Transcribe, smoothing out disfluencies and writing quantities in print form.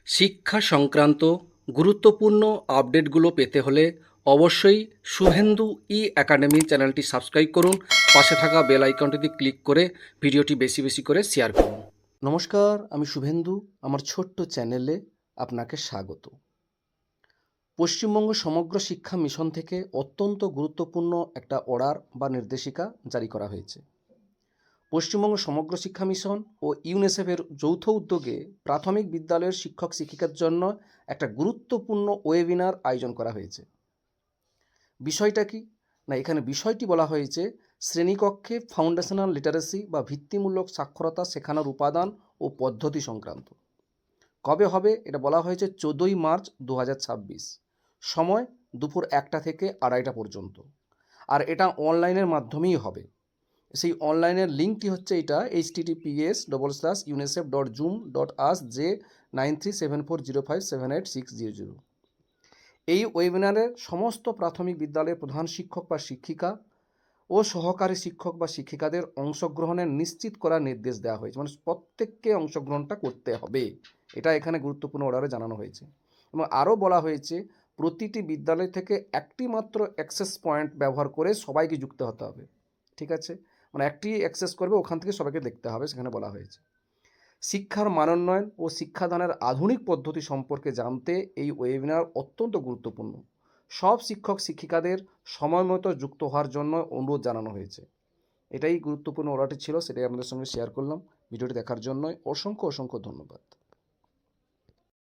শিক্ষা সংক্রান্ত গুরুত্বপূর্ণ আপডেটগুলো পেতে হলে অবশ্যই শুভেন্দু ই একাডেমি চ্যানেলটি সাবস্ক্রাইব করুন, পাশে থাকা বেল আইকনটিতে ক্লিক করে ভিডিওটি বেশি বেশি করে শেয়ার করুন। নমস্কার, আমি শুভেন্দু। আমার ছোট্ট চ্যানেলে আপনাকে স্বাগত। পশ্চিমবঙ্গ সমগ্র শিক্ষা মিশন থেকে অত্যন্ত গুরুত্বপূর্ণ একটা অর্ডার বা নির্দেশিকা জারি করা হয়েছে। পশ্চিমবঙ্গ সমগ্র শিক্ষা মিশন ও ইউনিসেফের যৌথ উদ্যোগে প্রাথমিক বিদ্যালয়ের শিক্ষক শিক্ষিকার জন্য একটা গুরুত্বপূর্ণ ওয়েবিনার আয়োজন করা হয়েছে। বিষয়টা কি না, এখানে বিষয়টি বলা হয়েছে শ্রেণীকক্ষে ফাউন্ডেশনাল লিটারেসি বা ভিত্তিমূলক সাক্ষরতা শেখানোর উপাদান ও পদ্ধতি সংক্রান্ত। কবে হবে এটা বলা হয়েছে 14ই মার্চ 2026, সময় দুপুর 1টা থেকে 2:30 পর্যন্ত। আর এটা অনলাইনের মাধ্যমেই হবে। সেই অনলাইনের লিঙ্কটি হচ্ছে এটা https://unicef.zoom.us/937405786000। এই ওয়েবিনারে সমস্ত প্রাথমিক বিদ্যালয়ের প্রধান শিক্ষক বা শিক্ষিকা ও সহকারী শিক্ষক বা শিক্ষিকাদের অংশগ্রহণের নিশ্চিত করার নির্দেশ দেওয়া হয়েছে। মানে প্রত্যেককে অংশগ্রহণটা করতে হবে, এটা এখানে গুরুত্বপূর্ণ অর্ডারে জানানো হয়েছে। এবং আরও বলা হয়েছে প্রতিটি বিদ্যালয় থেকে একটি মাত্র অ্যাক্সেস পয়েন্ট ব্যবহার করে সবাইকে যুক্ত হতে হবে। ঠিক আছে, মানে একটি অ্যাক্সেস করবে, ওখান থেকে সবাইকে দেখতে হবে, সেখানে বলা হয়েছে। শিক্ষার মানোন্নয়ন ও শিক্ষাদানের আধুনিক পদ্ধতি সম্পর্কে জানতে এই ওয়েবিনার অত্যন্ত গুরুত্বপূর্ণ। সব শিক্ষক শিক্ষিকাদের সময় মতো যুক্ত হওয়ার জন্য অনুরোধ জানানো হয়েছে। এটাই গুরুত্বপূর্ণ অর্ডারটি ছিল, সেটাই আপনাদের সঙ্গে শেয়ার করলাম। ভিডিওটি দেখার জন্য অসংখ্য অসংখ্য ধন্যবাদ।